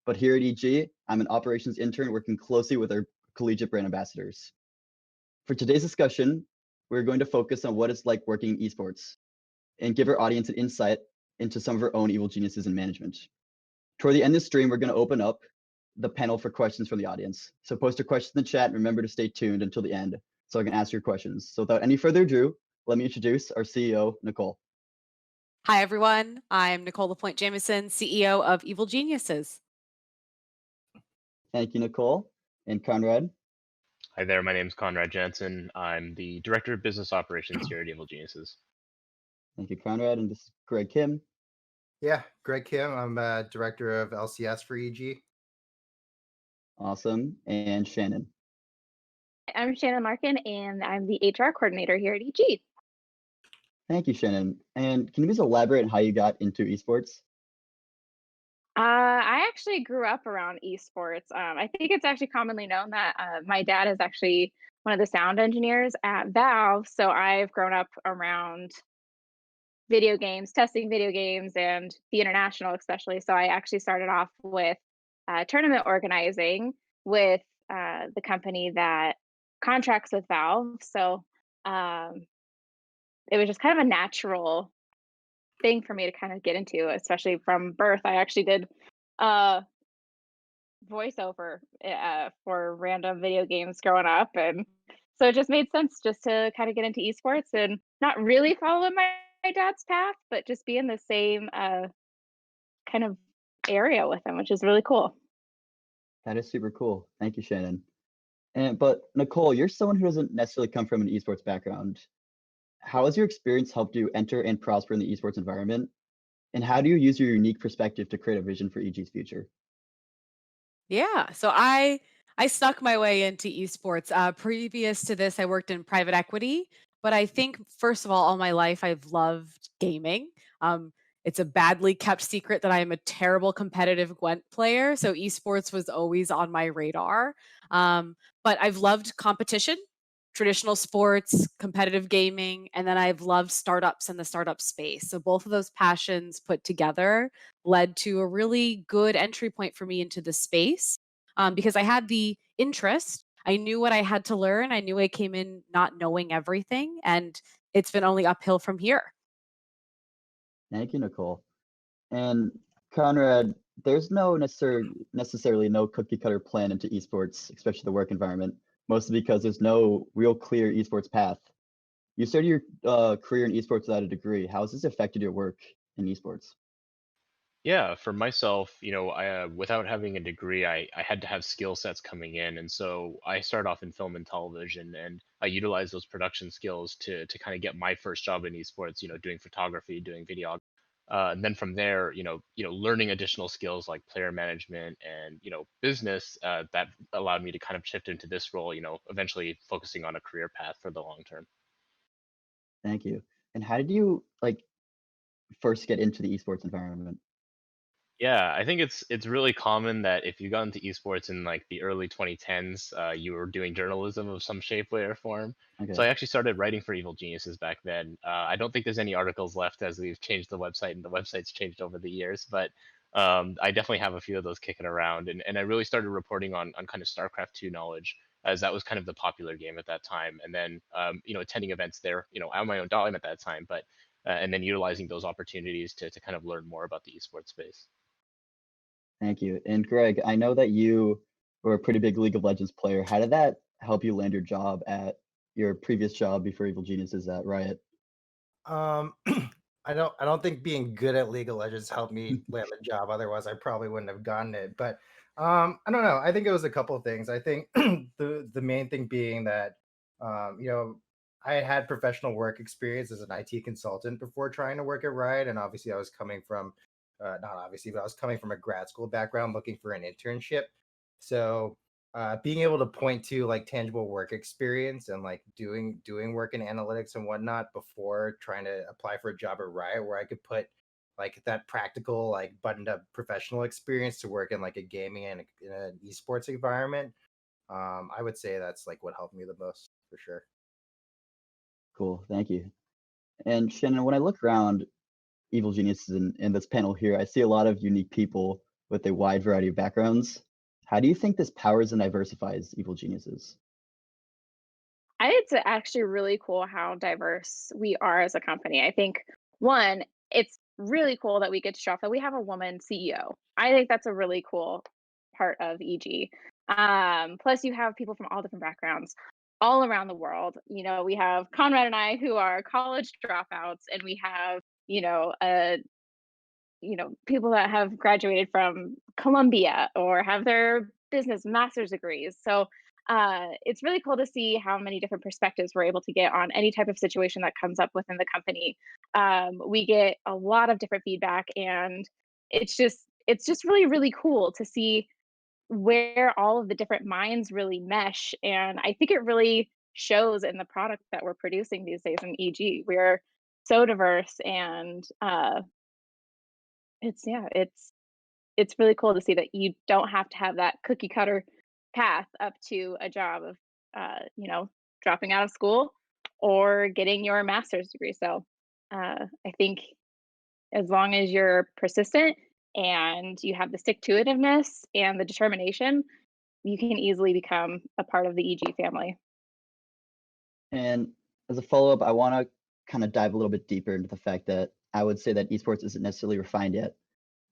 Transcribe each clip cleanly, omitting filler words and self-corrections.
but here at EG, I'm an operations intern working closely with our collegiate brand ambassadors. For today's discussion, we're going to focus on what it's like working in esports and give our audience an insight into some of our own evil geniuses in management. Toward the end of the stream, we're going to open up the panel for questions from the audience. So post your questions in the chat and remember to stay tuned until the end so I can answer your questions. So without any further ado, let me introduce our CEO, Nicole. Hi, everyone. I'm Nicole LaPointe Jameson, CEO of Evil Geniuses. Thank you, Nicole. And Conrad. Hi there, my name is Conrad Janzen. I'm the Director of Business Operations here at Evil Geniuses. Thank you, Conrad. And this is Greg Kim. Yeah, Greg Kim. I'm Director of LCS for EG. Awesome. And Shannon. I'm Shannon Larkin, and I'm the HR coordinator here at EG. Thank you, Shannon. And can you please elaborate on how you got into esports? I actually grew up around esports. I think it's actually commonly known that my dad is actually one of the sound engineers at Valve. So I've grown up around video games, testing video games, and the international especially. So I actually started off with tournament organizing with the company that contracts with Valve. So it was just kind of a natural thing for me to kind of get into, especially from birth. I actually did voiceover for random video games growing up, and so it just made sense just to kind of get into esports and not really follow in my dad's path, but just be in the same kind of area with him, which is really cool. That is super cool. Thank you, Shannon. But Nicole, you're someone who doesn't necessarily come from an esports background. How has your experience helped you enter and prosper in the esports environment? And how do you use your unique perspective to create a vision for EG's future? Yeah, so I snuck my way into esports. Previous to this, I worked in private equity, but I think first of all my life I've loved gaming. It's a badly kept secret that I am a terrible competitive Gwent player, so esports was always on my radar. But I've loved competition, traditional sports, competitive gaming, and then I've loved startups in the startup space. So both of those passions put together led to a really good entry point for me into the space because I had the interest. I knew what I had to learn. I knew I came in not knowing everything, and it's been only uphill from here. Thank you, Nicole. And Conrad, there's no necessarily no cookie cutter plan into esports, especially the work environment, mostly because there's no real clear esports path. You started your career in esports without a degree. How has this affected your work in esports? Yeah, for myself, without having a degree, I had to have skill sets coming in. And so I started off in film and television, and I utilized those production skills to kind of get my first job in esports, doing photography, doing video. And then from there, learning additional skills like player management and, business that allowed me to kind of shift into this role, eventually focusing on a career path for the long term. Thank you. And how did you first get into the esports environment? Yeah, I think it's really common that if you got into esports in like the early 2010s, you were doing journalism of some shape, way, or form. Okay. So I actually started writing for Evil Geniuses back then. I don't think there's any articles left as we've changed the website and the website's changed over the years, but I definitely have a few of those kicking around. And I really started reporting on kind of StarCraft 2 knowledge, as that was kind of the popular game at that time. And then, attending events there, on my own dime at that time, but and then utilizing those opportunities to kind of learn more about the esports space. Thank you. And Greg, I know that you were a pretty big League of Legends player. How did that help you land your job at your previous job before Evil Geniuses at Riot? I don't think being good at League of Legends helped me land the job. Otherwise, I probably wouldn't have gotten it. But I don't know. I think it was a couple of things. I think the main thing being that I had professional work experience as an IT consultant before trying to work at Riot, and obviously I was coming from not obviously, but I was coming from a grad school background looking for an internship. So being able to point to like tangible work experience and like doing work in analytics and whatnot before trying to apply for a job at Riot, where I could put like that practical, like buttoned up professional experience to work in like a gaming and in an esports environment. I would say that's like what helped me the most for sure. Cool. Thank you. And Shannon, when I look around Evil Geniuses in this panel here, I see a lot of unique people with a wide variety of backgrounds. How do you think this powers and diversifies Evil Geniuses? I think it's actually really cool how diverse we are as a company. I think one, it's really cool that we get to show off that we have a woman CEO. I think that's a really cool part of EG. Plus, you have people from all different backgrounds all around the world. You know, we have Conrad and I who are college dropouts, and we have, people that have graduated from Columbia or have their business master's degrees. So it's really cool to see how many different perspectives we're able to get on any type of situation that comes up within the company. We get a lot of different feedback, and it's just really really cool to see where all of the different minds really mesh. And I think it really shows in the product that we're producing these days in EG. We're so diverse, and it's really cool to see that you don't have to have that cookie cutter path up to a job of dropping out of school or getting your master's degree. So I think as long as you're persistent and you have the stick to itiveness and the determination, you can easily become a part of the EG family. And as a follow-up, I want to kind of dive a little bit deeper into the fact that I would say that esports isn't necessarily refined yet.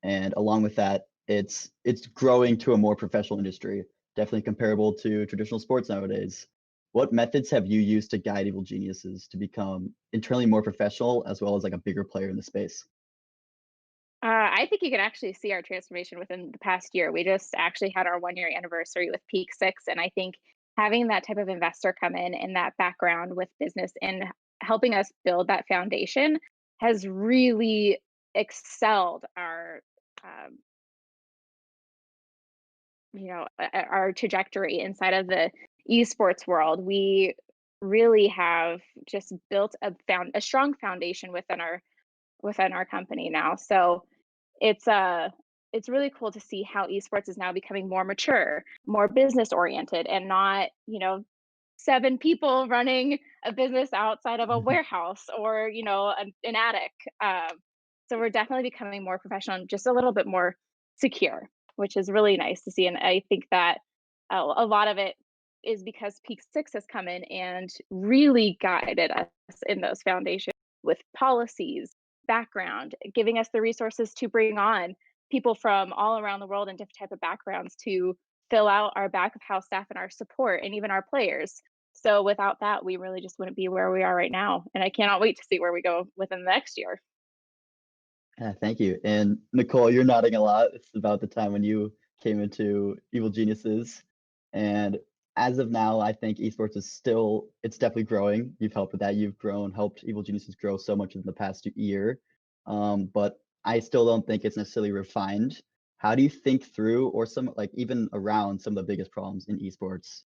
And along with that, it's growing to a more professional industry, definitely comparable to traditional sports nowadays. What methods have you used to guide Evil Geniuses to become internally more professional as well as like a bigger player in the space? I think you can actually see our transformation within the past year. We just actually had our 1 year anniversary with Peak Six, and I think having that type of investor come in and that background with business and helping us build that foundation has really excelled um, our trajectory inside of the esports world. We really have just built a strong foundation within our company now. So it's really cool to see how esports is now becoming more mature, more business oriented, and not, 7 people running a business outside of a warehouse or, an attic. So we're definitely becoming more professional and just a little bit more secure, which is really nice to see. And I think that a lot of it is because Peak Six has come in and really guided us in those foundations with policies, background, giving us the resources to bring on people from all around the world and different type of backgrounds to fill out our back of house staff and our support and even our players. So without that, we really just wouldn't be where we are right now. And I cannot wait to see where we go within the next year. Yeah, thank you. And Nicole, you're nodding a lot. It's about the time when you came into Evil Geniuses. And as of now, I think esports is it's definitely growing. You've helped with that. You've helped Evil Geniuses grow so much in the past year. But I still don't think it's necessarily refined. How do you think through, or even around some of the biggest problems in esports?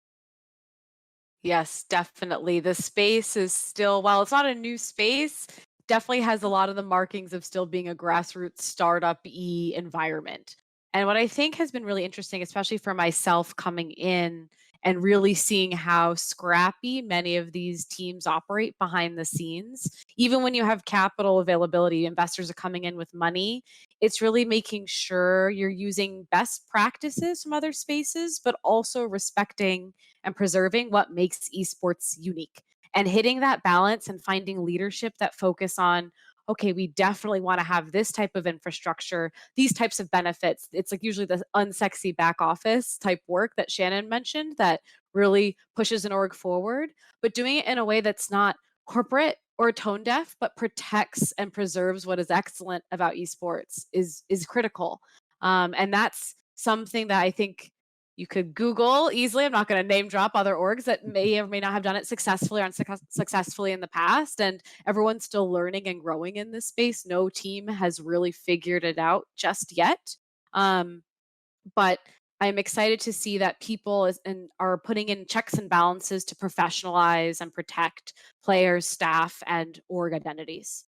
Yes, definitely. The space is still, while it's not a new space, definitely has a lot of the markings of still being a grassroots startup-y environment. And what I think has been really interesting, especially for myself coming in and really seeing how scrappy many of these teams operate behind the scenes. Even when you have capital availability, investors are coming in with money, it's really making sure you're using best practices from other spaces, but also respecting and preserving what makes esports unique and hitting that balance and finding leadership that focus on, okay, we definitely want to have this type of infrastructure, these types of benefits. It's like usually the unsexy back office type work that Shannon mentioned that really pushes an org forward, but doing it in a way that's not corporate or tone deaf, but protects and preserves what is excellent about esports is critical. And that's something that I think you could Google easily. I'm not going to name drop other orgs that may or may not have done it successfully or unsuccessfully in the past. And everyone's still learning and growing in this space. No team has really figured it out just yet. But I'm excited to see that people are putting in checks and balances to professionalize and protect players, staff, and org identities.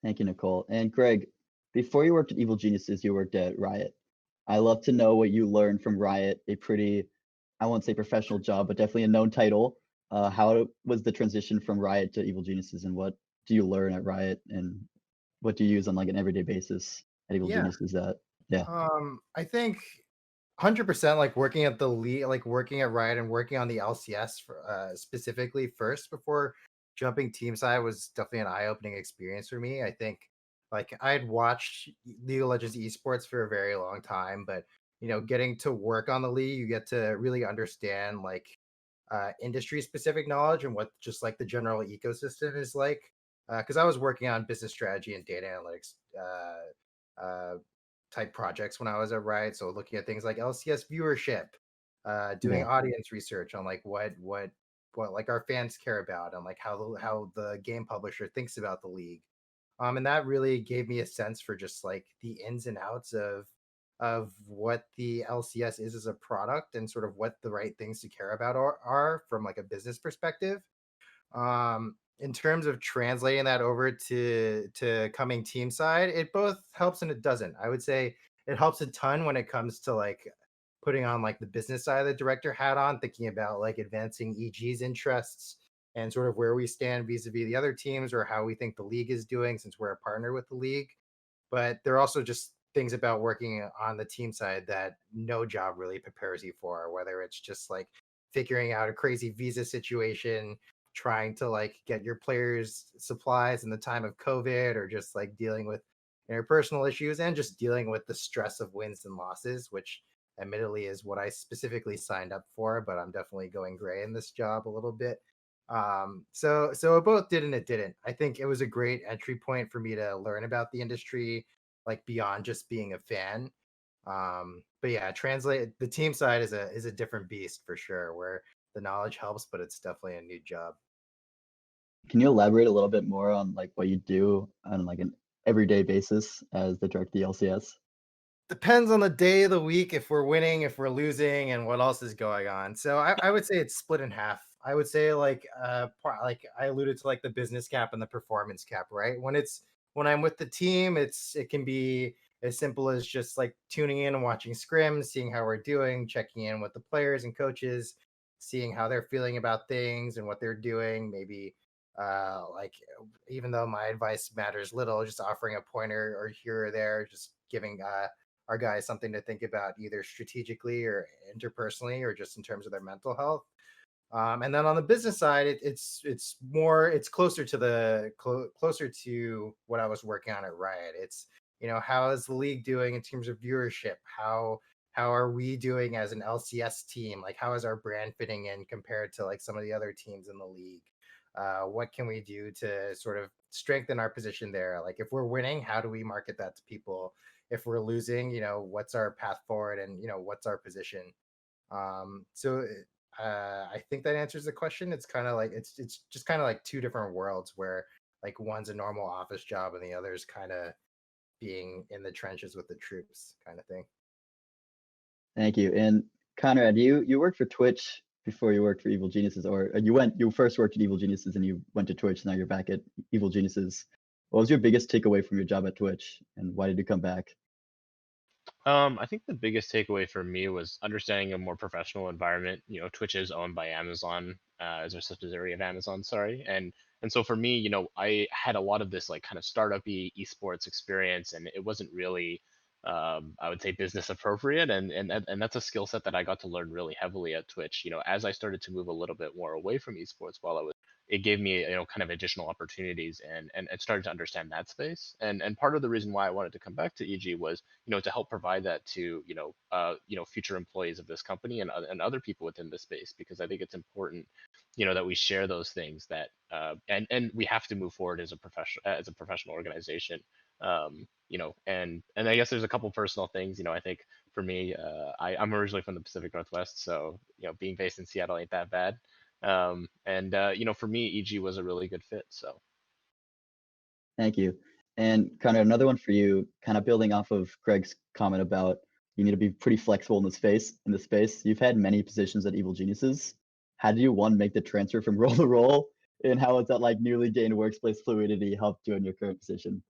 Thank you, Nicole. And Greg, before you worked at Evil Geniuses, you worked at Riot. I love to know what you learned from Riot, a pretty, I won't say professional job, but definitely a known title. How was the transition from Riot to Evil Geniuses, and what do you learn at Riot, and what do you use on like an everyday basis at Evil Yeah. Geniuses that Yeah. I think 100% like working at the league, like working at Riot and working on the LCS specifically first before jumping team side was definitely an eye-opening experience for me. I think like I'd watched League of Legends esports for a very long time, but getting to work on the league, you get to really understand like industry specific knowledge and what just like the general ecosystem is like. Because I was working on business strategy and data analytics type projects when I was at Riot. So looking at things like LCS viewership, doing Yeah. audience research on like what like our fans care about and like how the game publisher thinks about the league. And that really gave me a sense for just like the ins and outs of what the LCS is as a product and sort of what the right things to care about are from like a business perspective. In terms of translating that over to coming team side, it both helps and it doesn't. I would say it helps a ton when it comes to like putting on like the business side of the director hat on, thinking about like advancing EG's interests and sort of where we stand vis-a-vis the other teams or how we think the league is doing since we're a partner with the league. But there are also just things about working on the team side that no job really prepares you for, whether it's just like figuring out a crazy visa situation, trying to like get your players supplies in the time of COVID, or just like dealing with interpersonal issues and just dealing with the stress of wins and losses, which admittedly is what I specifically signed up for, but I'm definitely going gray in this job a little bit. So it both did and it didn't. I think it was a great entry point for me to learn about the industry, like beyond just being a fan. But yeah, translate the team side is a different beast for sure, where the knowledge helps, but it's definitely a new job. Can you elaborate a little bit more on like what you do on like an everyday basis as the director of the LCS? Depends on the day of the week, if we're winning, if we're losing, and what else is going on. So I would say it's split in half. I would say like like I alluded to like the business cap and the performance cap, right? When I'm with the team, it can be as simple as just like tuning in and watching scrims, seeing how we're doing, checking in with the players and coaches, seeing how they're feeling about things and what they're doing. Maybe like even though my advice matters little, just offering a pointer or here or there, just giving our guys something to think about either strategically or interpersonally or just in terms of their mental health. And then on the business side, it's closer to closer to what I was working on at Riot. It's how is the league doing in terms of viewership? How are we doing as an LCS team? Like how is our brand fitting in compared to like some of the other teams in the league? What can we do to sort of strengthen our position there? Like if we're winning, how do we market that to people? If we're losing, what's our path forward and what's our position? So I think that answers the question. It's kind of like it's just kind of like two different worlds where like one's a normal office job and the other's kind of being in the trenches with the troops kind of thing. Thank you. And Conrad, you worked for Twitch before you worked for Evil Geniuses, or you first worked at Evil Geniuses and you went to Twitch. Now you're back at Evil Geniuses. What was your biggest takeaway from your job at Twitch, and why did you come back? I think the biggest takeaway for me was understanding a more professional environment. Twitch is owned by Amazon, as a subsidiary of Amazon, sorry. And so for me, I had a lot of this like kind of startup-y esports experience, and it wasn't really, I would say, business appropriate. And that's a skill set that I got to learn really heavily at Twitch. As I started to move a little bit more away from esports while I was, it gave me kind of additional opportunities and started to understand that space. And part of the reason why I wanted to come back to EG was to help provide that to future employees of this company and other people within this space, because I think it's important that we share those things that and we have to move forward as a professional organization. And I guess there's a couple personal things. I think for me, I'm originally from the Pacific Northwest, so being based in Seattle ain't that bad. And for me, EG was a really good fit. So Thank you. And Conrad, another one for you, kind of building off of Greg's comment about you need to be pretty flexible in this space. You've had many positions at Evil Geniuses. How did you, one, make the transfer from role to role? And how has that like newly gained workplace fluidity helped you in your current position?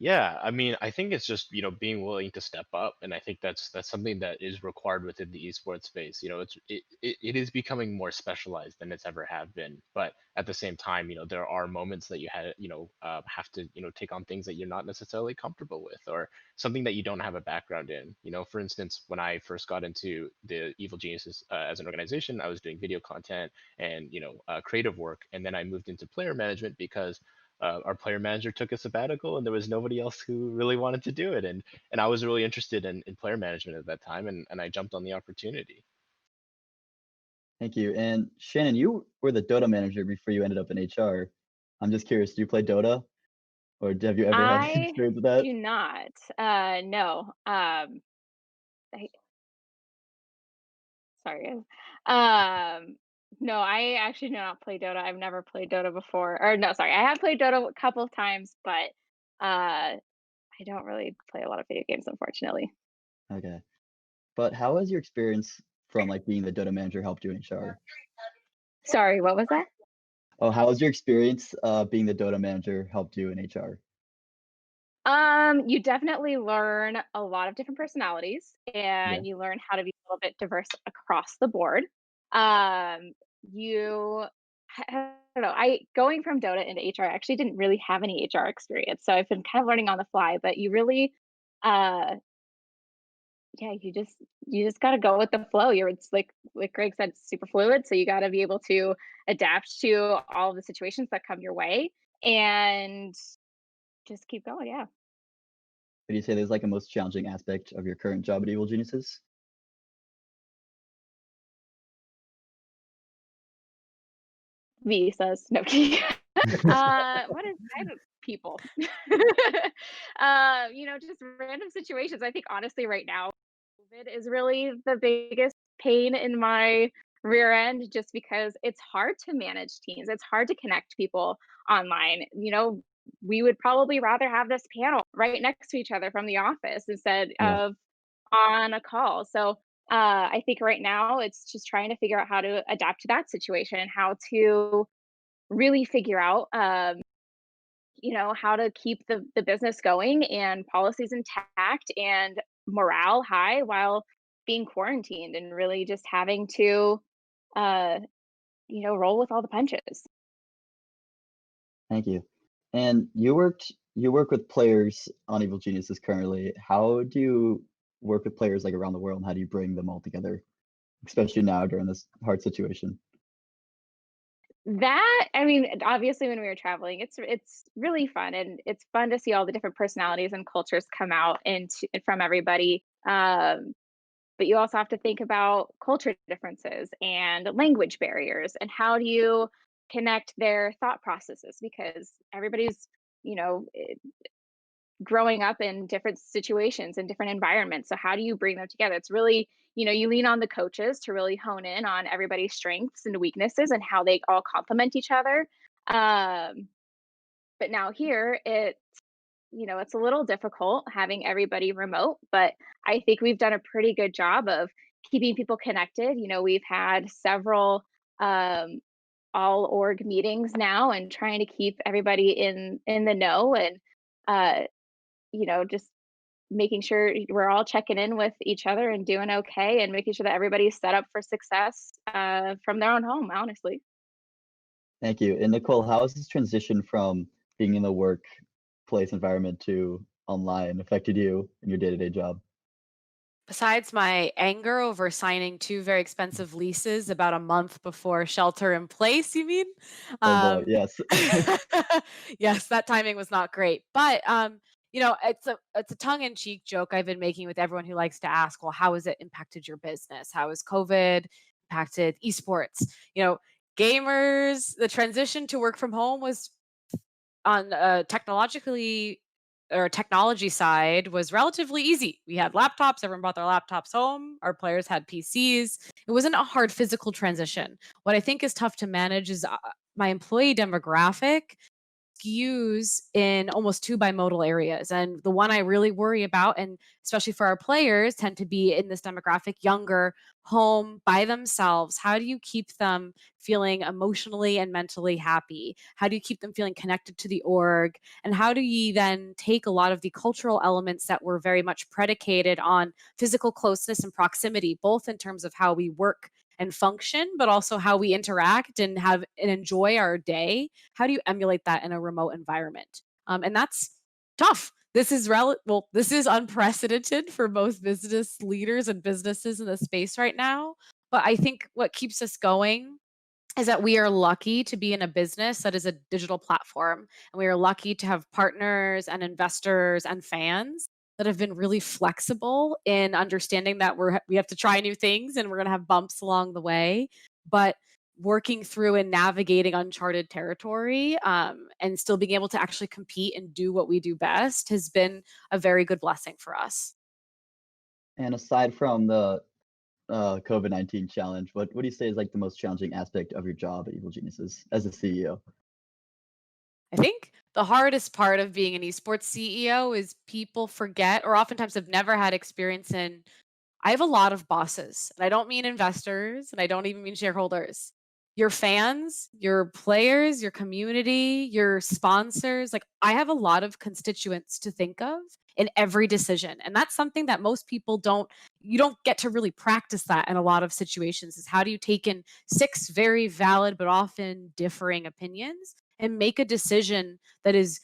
Yeah, I mean, I think it's just, being willing to step up, and I think that's something that is required within the esports space. It is becoming more specialized than it's ever have been, but at the same time, there are moments that have to, take on things that you're not necessarily comfortable with, or something that you don't have a background in. For instance, when I first got into the Evil Geniuses as an organization, I was doing video content and creative work, and then I moved into player management because our player manager took a sabbatical and there was nobody else who really wanted to do it, and I was really interested in player management at that time, and I jumped on the opportunity. Thank you. And Shannon, you were the Dota manager before you ended up in HR. I'm just curious, do you play Dota, or have you ever had I experience with that? do not. No. I, sorry. No, I actually do not play Dota. I've never played Dota before. Or no, sorry. I have played Dota a couple of times, but I don't really play a lot of video games, unfortunately. Okay. But how has your experience from like being the Dota manager helped you in HR? Sorry, what was that? Oh, how has your experience being the Dota manager helped you in HR? You definitely learn a lot of different personalities, Yeah. and you learn how to be a little bit diverse across the board. Um, you, I don't know. I going from Dota into HR, I actually didn't really have any HR experience, so I've been kind of learning on the fly. But you really, uh, yeah, you just got to go with the flow. It's like Greg said, it's super fluid, so you got to be able to adapt to all of the situations that come your way, and just keep going. Yeah. Would you say there's like a most challenging aspect of your current job at Evil Geniuses? Visas. No kidding. What is I don't people? Just random situations. I think honestly right now, COVID is really the biggest pain in my rear end just because it's hard to manage teams. It's hard to connect people online. We would probably rather have this panel right next to each other from the office instead Yeah. of on a call. So I think right now it's just trying to figure out how to adapt to that situation, how to really figure out how to keep the business going and policies intact and morale high while being quarantined and really just having to uh roll with all the punches. Thank you. And you work with players on Evil Geniuses currently. How do you work with players like around the world? And how do you bring them all together, especially now during this hard situation? That I mean, obviously when we were traveling, it's really fun and it's fun to see all the different personalities and cultures come out and from everybody. But you also have to think about culture differences and language barriers and how do you connect their thought processes because everybody's you know growing up in different situations and different environments. So how do you bring them together? It's really, you lean on the coaches to really hone in on everybody's strengths and weaknesses and how they all complement each other. Um, but now here it's a little difficult having everybody remote, but I think we've done a pretty good job of keeping people connected. We've had several all org meetings now and trying to keep everybody in the know and uh just making sure we're all checking in with each other and doing okay and making sure that everybody's set up for success from their own home, honestly. Thank you. And Nicole, how has this transition from being in the workplace environment to online affected you in your day-to-day job? Besides my anger over signing two very expensive leases about a month before shelter in place, you mean? Oh boy, Um, yes. yes, that timing was not great. But it's a tongue-in-cheek joke I've been making with everyone who likes to ask, well, how has it impacted your business? How has COVID impacted esports? You know, gamers, the transition to work from home was on technologically or technology side was relatively easy. We had laptops, everyone brought their laptops home, our players had PCs. It wasn't a hard physical transition. What I think is tough to manage is my employee demographic skews in almost two bimodal areas. And the one I really worry about, and especially for our players, tend to be in this demographic, younger, home by themselves. How do you keep them feeling emotionally and mentally happy? How do you keep them feeling connected to the org? And how do you then take a lot of the cultural elements that were very much predicated on physical closeness and proximity, both in terms of how we work and function, but also how we interact and have and enjoy our day? How do you emulate that in a remote environment? And that's tough. This is unprecedented for most business leaders and businesses in the space right now. But I think what keeps us going is that we are lucky to be in a business that is a digital platform. And we are lucky to have partners and investors and fans that have been really flexible in understanding that we have to try new things and we're going to have bumps along the way. But working through and navigating uncharted territory, and still being able to actually compete and do what we do best has been a very good blessing for us. And aside from the COVID-19 challenge, what do you say is like the most challenging aspect of your job at Evil Geniuses as a CEO? I think the hardest part of being an esports CEO is people forget or oftentimes have never had experience in. I have a lot of bosses, and I don't mean investors, and I don't even mean shareholders. Your fans, your players, your community, your sponsors, like I have a lot of constituents to think of in every decision. And that's something that most people you don't get to really practice that in a lot of situations is how do you take in six very valid but often differing opinions and make a decision that is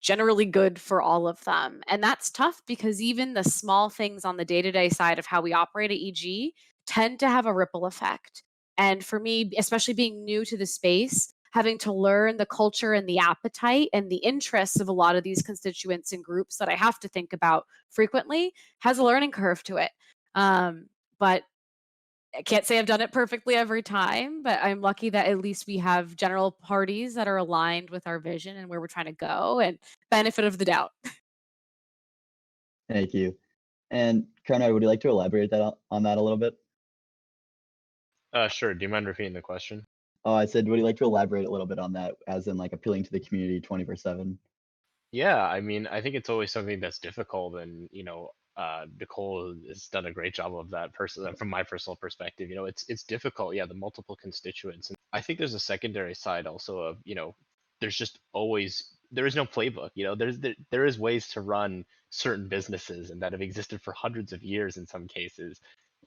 generally good for all of them. And that's tough because even the small things on the day to day side of how we operate at EG tend to have a ripple effect. And for me, especially being new to the space, having to learn the culture and the appetite and the interests of a lot of these constituents and groups that I have to think about frequently has a learning curve to it. But I can't say I've done it perfectly every time, but I'm lucky that at least we have general parties that are aligned with our vision and where we're trying to go, and benefit of the doubt. Thank you. And Conrad, would you like to elaborate on that a little bit? Sure. Do you mind repeating the question? Oh, I said, would you like to elaborate a little bit on that, as in like appealing to the community 24/7? Yeah, I mean, I think it's always something that's difficult, and Nicole has done a great job of that. From my personal perspective, it's difficult. Yeah, the multiple constituents, and I think there's a secondary side also of there's just always there is no playbook. There is ways to run certain businesses and that have existed for hundreds of years in some cases.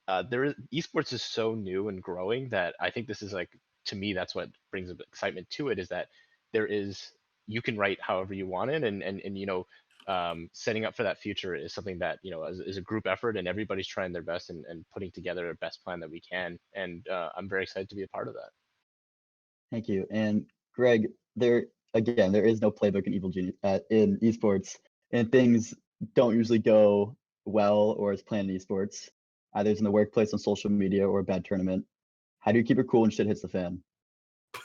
Esports is so new and growing that I think this is like, to me, that's what brings excitement to it, is that there is you can write however you want it, and setting up for that future is something that is a group effort, and everybody's trying their best and putting together a best plan that we can, and I'm very excited to be a part of that. Thank you. And Greg, there is no playbook in in esports, and things don't usually go well or as planned in esports, either it's in the workplace, on social media, or a bad tournament. How do you keep it cool when shit hits the fan?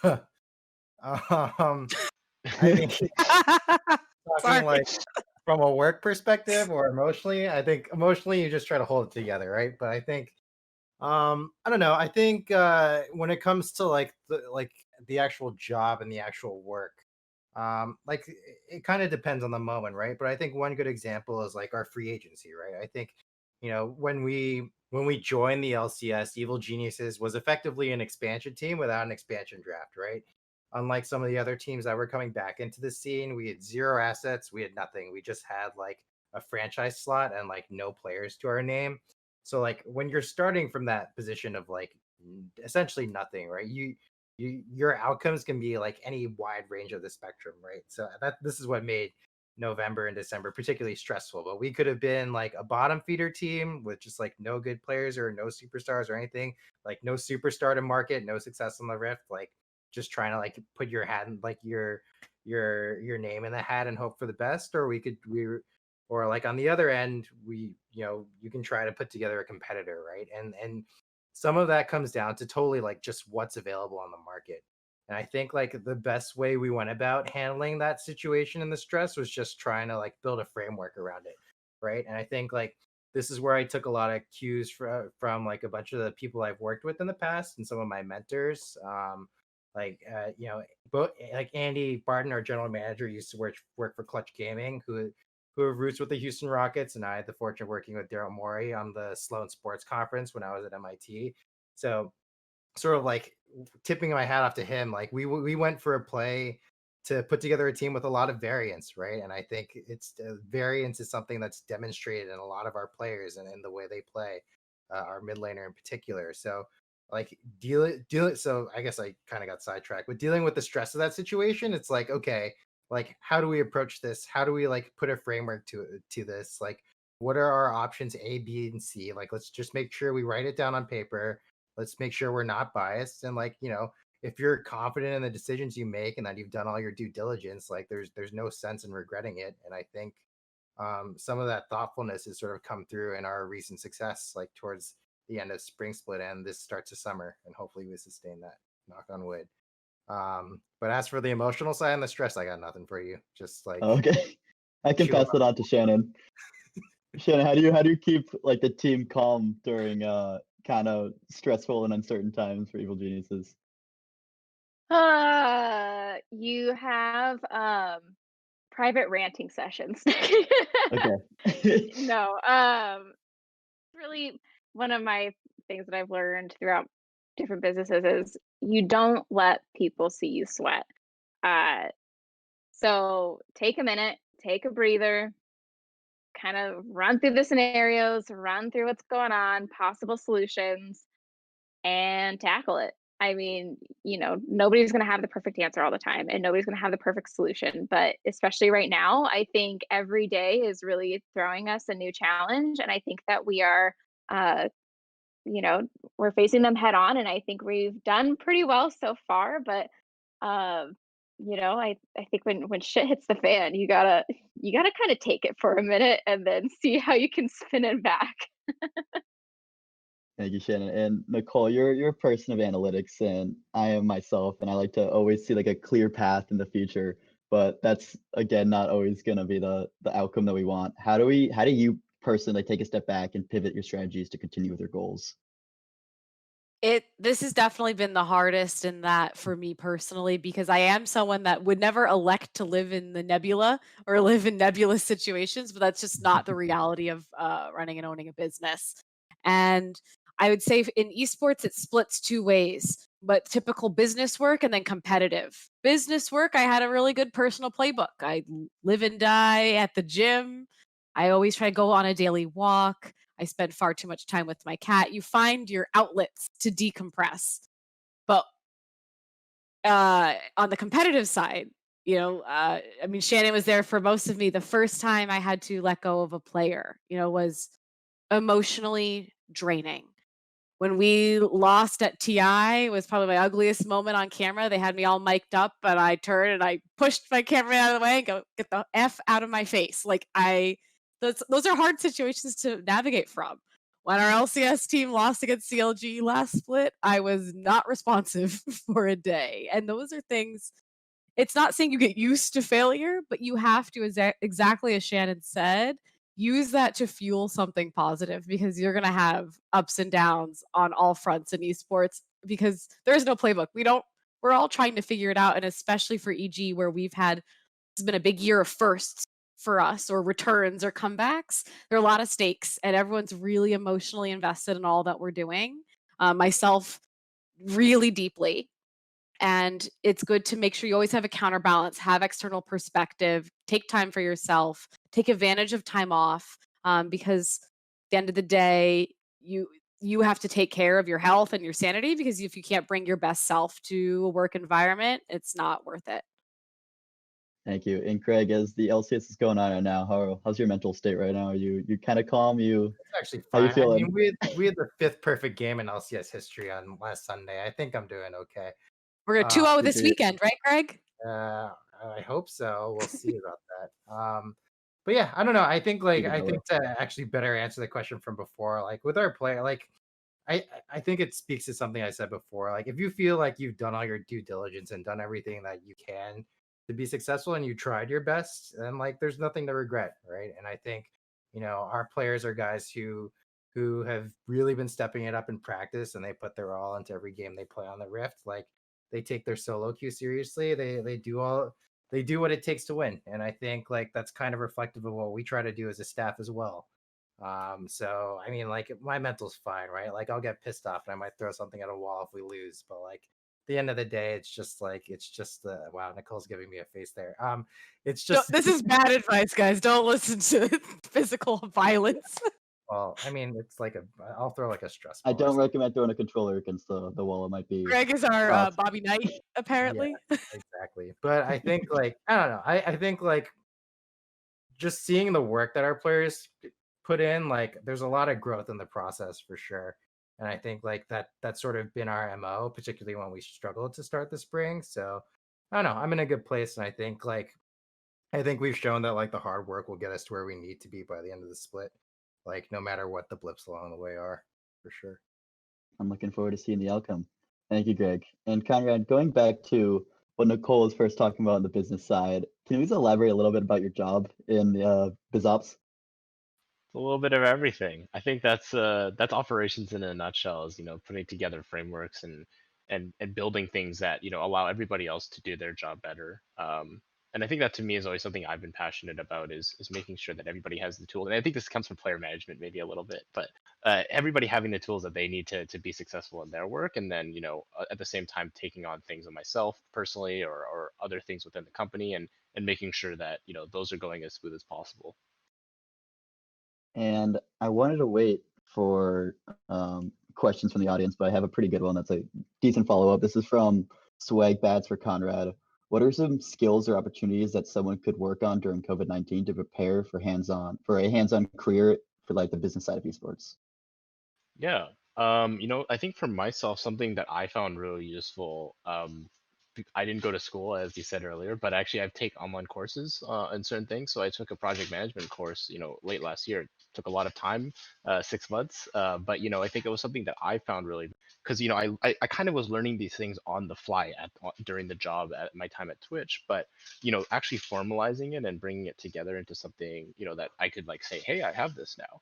um, I mean, talking like Sorry. from a work perspective or emotionally, I think emotionally you just try to hold it together, right? But I think I don't know. I think when it comes to the actual job and the actual work, like it kind of depends on the moment, right? But I think one good example is like our free agency, right? I think when we joined the LCS, Evil Geniuses was effectively an expansion team without an expansion draft, right? Unlike some of the other teams that were coming back into the scene, we had zero assets, we had nothing. We just had like a franchise slot and like no players to our name. So like when you're starting from that position of like essentially nothing, right? Your outcomes can be like any wide range of the spectrum, right? So this is what made November and December particularly stressful. But we could have been like a bottom feeder team with just like no good players or no superstars or anything, like no superstar to market, no success on the Rift, like just trying to like put your hat in like your name in the hat and hope for the best. Or like on the other end, you can try to put together a competitor, right? And some of that comes down to totally like just what's available on the market. And I think like the best way we went about handling that situation and the stress was just trying to like build a framework around it, right? And I think like this is where I took a lot of cues from like a bunch of the people I've worked with in the past and some of my mentors. both like Andy Barton, our general manager, used to work for Clutch Gaming, who have roots with the Houston Rockets, and I had the fortune of working with Daryl Morey on the Sloan Sports Conference when I was at MIT. So sort of like tipping my hat off to him. Like we went for a play to put together a team with a lot of variance, right? And I think it's variance is something that's demonstrated in a lot of our players and in the way they play, our mid laner in particular. So like deal it. So I guess I kind of got sidetracked, but dealing with the stress of that situation, it's like, okay, like how do we approach this? How do we like put a framework to this? Like what are our options A, B, and C? Like let's just make sure we write it down on paper. Let's make sure we're not biased. And like, if you're confident in the decisions you make and that you've done all your due diligence, like there's no sense in regretting it. And I think some of that thoughtfulness has sort of come through in our recent success, like towards the end of spring split and this starts of summer, and hopefully we sustain that. Knock on wood. But as for the emotional side and the stress, I got nothing for you. Just like Okay. I can chill pass it on to Shannon. Shannon, how do you keep like the team calm during kind of stressful and uncertain times for Evil Geniuses? You have private ranting sessions. Okay. No, really one of my things that I've learned throughout different businesses is you don't let people see you sweat. So take a minute, take a breather, kind of run through the scenarios, run through what's going on, possible solutions, and tackle it. I mean, nobody's going to have the perfect answer all the time and nobody's going to have the perfect solution. But especially right now, I think every day is really throwing us a new challenge. And I think that we are, we're facing them head on. And I think we've done pretty well so far. But, I think when shit hits the fan, you gotta kind of take it for a minute and then see how you can spin it back. Thank you, Shannon. And Nicole, you're a person of analytics, and I am myself, and I like to always see like a clear path in the future. But that's again not always gonna be the outcome that we want. How do you personally like, take a step back and pivot your strategies to continue with your goals? This has definitely been the hardest in that for me personally, because I am someone that would never elect to live in the nebula or live in nebulous situations, but that's just not the reality of running and owning a business. And I would say in esports, it splits two ways, but typical business work and then competitive. Business work, I had a really good personal playbook. I live and die at the gym. I always try to go on a daily walk. I spend far too much time with my cat. You find your outlets to decompress. But on the competitive side, I mean, Shannon was there for most of me. The first time I had to let go of a player, was emotionally draining. When we lost at TI was probably my ugliest moment on camera. They had me all mic'd up, and I turned and I pushed my camera out of the way and go, get the F out of my face. Like those are hard situations to navigate from. When our LCS team lost against CLG last split, I was not responsive for a day. And those are things, it's not saying you get used to failure, but you have to, exactly as Shannon said, use that to fuel something positive, because you're going to have ups and downs on all fronts in esports, because there's no playbook. We're all trying to figure it out. And especially for EG, where it's been a big year of firsts for us, or returns or comebacks. There are a lot of stakes and everyone's really emotionally invested in all that we're doing. Myself, really deeply. And it's good to make sure you always have a counterbalance, have external perspective, take time for yourself, take advantage of time off, because at the end of the day, you have to take care of your health and your sanity, because if you can't bring your best self to a work environment, it's not worth it. Thank you. And Craig, as the LCS is going on right now, how's your mental state right now? Are you kind of calm? It's actually How you fine. I feeling? mean, we had the fifth perfect game in LCS history on last Sunday. I think I'm doing okay. We're going to Uh, 2-0 this weekend, right, Craig? I hope so. We'll see about that. But yeah, I don't know. I think to actually better answer the question from before, like with our player, like I think it speaks to something I said before. Like if you feel like you've done all your due diligence and done everything that you can to be successful and you tried your best, then like there's nothing to regret, right? And I think, our players are guys who have really been stepping it up in practice and they put their all into every game they play on the Rift. Like they take their solo queue seriously. They do what it takes to win, and I think like that's kind of reflective of what we try to do as a staff as well. So I mean, like my mental's fine, right? Like I'll get pissed off and I might throw something at a wall if we lose, but like at the end of the day, it's just wow, Nicole's giving me a face there. It's just This is bad advice, guys. Don't listen to physical violence. well, I mean, it's like I'll throw like a stress I ball. don't recommend throwing a controller against the wall. It might be Greg is our tough. Bobby Knight, apparently. Exactly. But I think like I don't know. I think like just seeing the work that our players put in, like there's a lot of growth in the process for sure. And I think like that's sort of been our MO, particularly when we struggled to start the spring. So I don't know. I'm in a good place, and I think we've shown that like the hard work will get us to where we need to be by the end of the split. Like no matter what the blips along the way are, for sure. I'm looking forward to seeing the outcome. Thank you, Greg. And Conrad, going back to what Nicole was first talking about on the business side, can you please elaborate a little bit about your job in BizOps? A little bit of everything. I think that's operations in a nutshell. Is putting together frameworks and building things that allow everybody else to do their job better. And I think that to me is always something I've been passionate about is making sure that everybody has the tools. And I think this comes from player management maybe a little bit, but everybody having the tools that they need to be successful in their work, and then at the same time taking on things on myself personally or other things within the company and making sure that those are going as smooth as possible. And I wanted to wait for questions from the audience, but I have a pretty good one that's a decent follow-up. This is from Swag Bats for Conrad. What are some skills or opportunities that someone could work on during COVID-19 to prepare for a hands-on career for like the business side of esports? Yeah. I think for myself, something that I found really useful, I didn't go to school, as you said earlier, but actually I take online courses in certain things. So I took a project management course, late last year. It took a lot of time, 6 months. But I think it was something that I found really, because I kind of was learning these things on the fly during the job at my time at Twitch, but actually formalizing it and bringing it together into something that I could like say, hey, I have this now.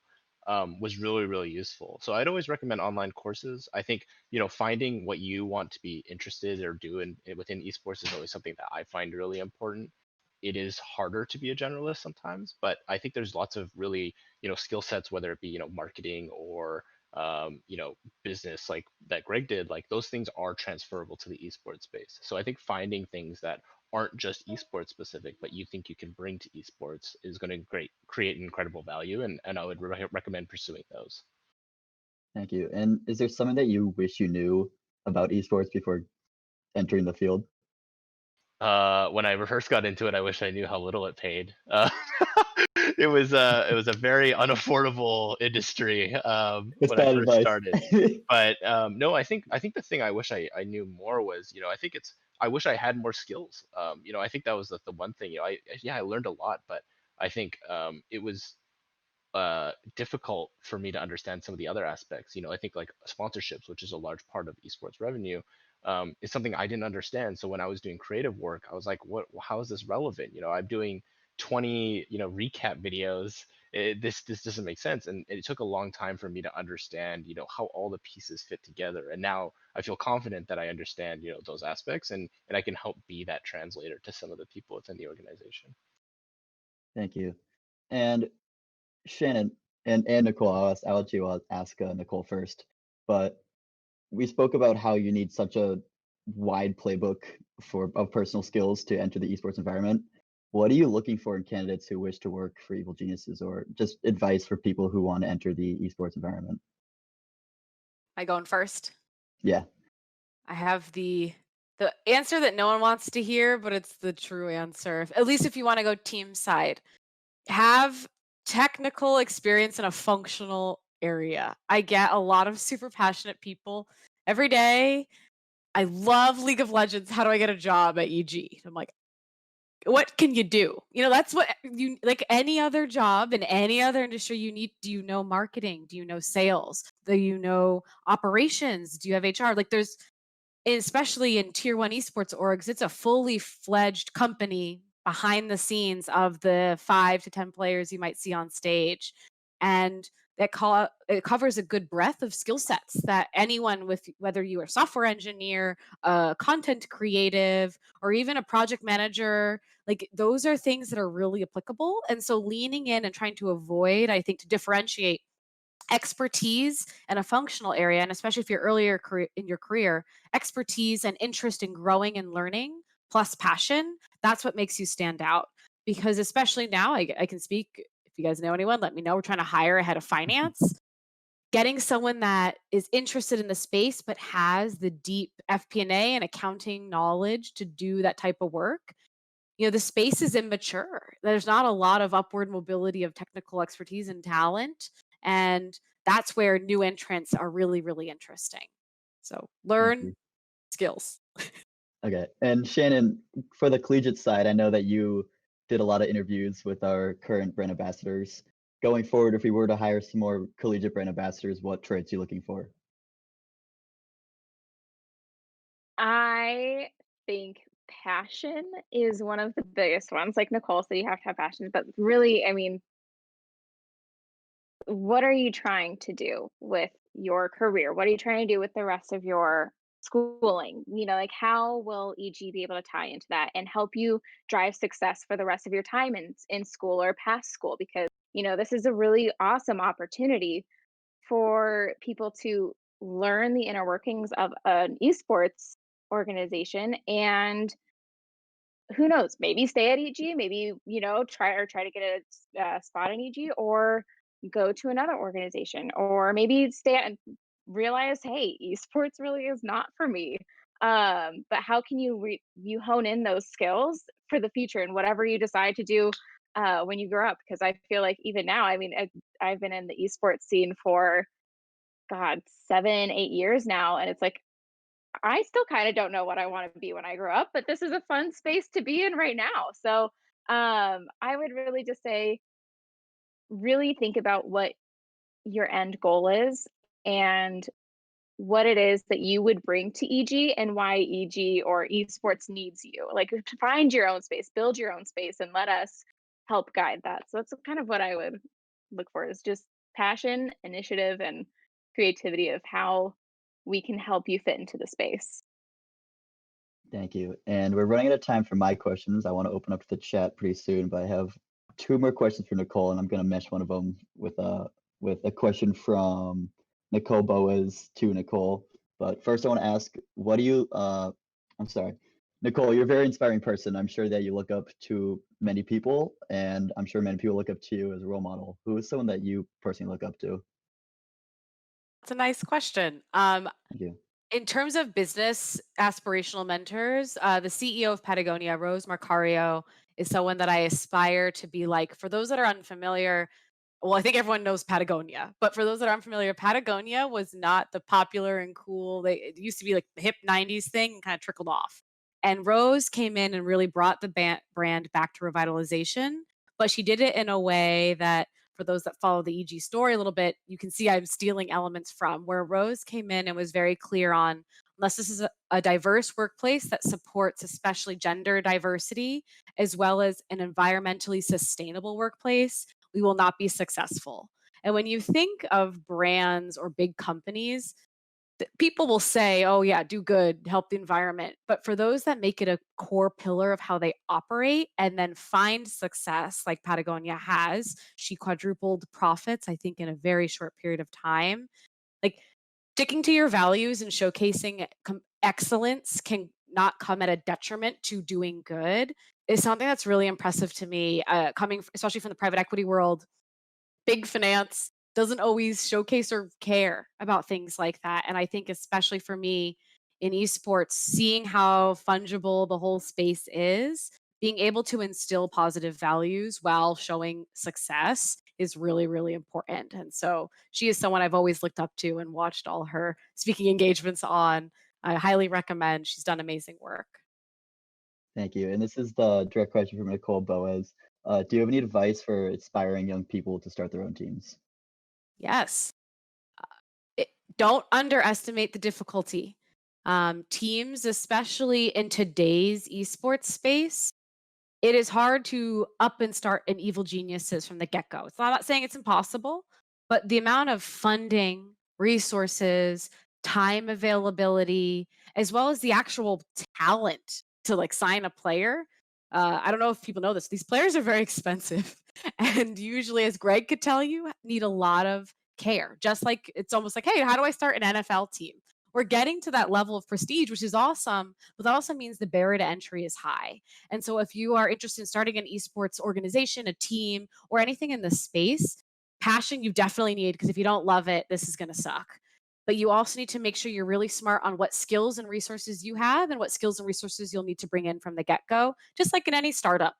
Was really, really useful. So I'd always recommend online courses. I think, finding what you want to be interested or do within esports is always something that I find really important. It is harder to be a generalist sometimes, but I think there's lots of really, skill sets, whether it be, marketing or, business like that Greg did, like those things are transferable to the esports space. So I think finding things that aren't just esports specific, but you think you can bring to esports is going to create incredible value, and I would recommend pursuing those. Thank you. And is there something that you wish you knew about esports before entering the field? When I first got into it, I wish I knew how little it paid. It was a very unaffordable industry It's when I bad first advice. started. But no, I think the thing I wish I knew more was, I wish I had more skills. I think that was the one thing. I learned a lot, but I think it was difficult for me to understand some of the other aspects. I think like sponsorships, which is a large part of esports revenue, is something I didn't understand. So when I was doing creative work, I was like, how is this relevant? I'm doing 20, recap videos. This doesn't make sense. And it took a long time for me to understand, how all the pieces fit together. And now I feel confident that I understand, those aspects, and I can help be that translator to some of the people within the organization. Thank you. And Shannon and Nicole, I'll let you ask Nicole first. But we spoke about how you need such a wide playbook of personal skills to enter the esports environment. What are you looking for in candidates who wish to work for Evil Geniuses, or just advice for people who want to enter the esports environment? I going first? Yeah. I have the answer that no one wants to hear, but it's the true answer. At least if you want to go team side, have technical experience in a functional area. I get a lot of super passionate people every day. I love League of Legends. How do I get a job at EG? I'm like, what can you do? That's what you like any other job in any other industry you need. Do you know marketing? Do you know sales? Do you know operations? Do you have HR? Like there's, especially in tier 1 esports orgs, it's a fully fledged company behind the scenes of the 5 to 10 players you might see on stage. And it covers a good breadth of skill sets that anyone with, whether you are a software engineer, a content creative, or even a project manager, like those are things that are really applicable. And so leaning in and trying to avoid, I think, to differentiate expertise and a functional area, and especially if you're in your career, expertise and interest in growing and learning plus passion, that's what makes you stand out. Because especially now, I can speak, if you guys know anyone, let me know. We're trying to hire a head of finance. Getting someone that is interested in the space but has the deep FP&A and accounting knowledge to do that type of work. The space is immature. There's not a lot of upward mobility of technical expertise and talent. And that's where new entrants are really, really interesting. So Thank learn you. skills. Okay. And Shannon, for the collegiate side, I know that you did a lot of interviews with our current brand ambassadors. Going forward, if we were to hire some more collegiate brand ambassadors, what traits are you looking for? I think passion is one of the biggest ones. Like Nicole said, you have to have passion, but really, I mean, what are you trying to do with your career? What are you trying to do with the rest of your schooling? Like how will EG be able to tie into that and help you drive success for the rest of your time in school or past school? Because, this is a really awesome opportunity for people to learn the inner workings of an esports organization, and who knows, maybe stay at EG, maybe, try to get a spot in EG, or go to another organization, or maybe stay and realize, hey, esports really is not for me. But how can you hone in those skills for the future and whatever you decide to do when you grow up? Because I feel like even now, I mean, I've been in the esports scene for, God, 7, 8 years now, and it's like I still kind of don't know what I want to be when I grow up, but this is a fun space to be in right now. So I would really just say, really think about what your end goal is and what it is that you would bring to EG and why EG or esports needs you. Like to find your own space, build your own space, and let us help guide that. So that's kind of what I would look for, is just passion, initiative, and creativity of how we can help you fit into the space. Thank you. And we're running out of time for my questions. I want to open up to the chat pretty soon, but I have two more questions for Nicole, and I'm going to mesh one of them with a question from Nicole Boas to Nicole. But first, I want to ask, what do you? I'm sorry, Nicole. You're a very inspiring person. I'm sure that you look up to many people, and I'm sure many people look up to you as a role model. Who is someone that you personally look up to? It's a nice question. Thank you. In terms of business aspirational mentors, the CEO of Patagonia, Rose Marcario, is someone that I aspire to be like. For those that are unfamiliar, well, I think everyone knows Patagonia, but for those that are unfamiliar, Patagonia was not the popular and cool. It used to be like the hip 90s thing and kind of trickled off. And Rose came in and really brought the brand back to revitalization, but she did it in a way that, for those that follow the EG story a little bit, you can see I'm stealing elements from where Rose came in and was very clear on, unless this is a diverse workplace that supports especially gender diversity, as well as an environmentally sustainable workplace, we will not be successful. And when you think of brands or big companies, people will say, oh, yeah, do good, help the environment. But for those that make it a core pillar of how they operate and then find success, like Patagonia has, she quadrupled profits, I think, in a very short period of time. Like sticking to your values and showcasing excellence can not come at a detriment to doing good is something that's really impressive to me, coming especially from the private equity world. Big finance doesn't always showcase or care about things like that. And I think, especially for me in esports, seeing how fungible the whole space is, being able to instill positive values while showing success is really, really important. And so she is someone I've always looked up to and watched all her speaking engagements on. I highly recommend. She's done amazing work. Thank you. And this is the direct question from Nicole Boas. Do you have any advice for inspiring young people to start their own teams? Yes. Don't underestimate the difficulty. Teams, especially in today's esports space, it is hard to up and start an evil geniuses from the get-go. It's not saying it's impossible, But the amount of funding, resources, time availability, as well as the actual talent to like sign a player. I don't know if people know this. These players are very expensive, and usually, as Greg could tell you, need a lot of care. Just like it's almost like, hey, how do I start an NFL team? We're getting to that level of prestige, which is awesome, but that also means the barrier to entry is high. And so, if you are interested in starting an esports organization, a team, or anything in the space, passion you definitely need, because if you don't love it, this is going to suck. But you also need to make sure you're really smart on what skills and resources you have and what skills and resources you'll need to bring in from the get go, just like in any startup.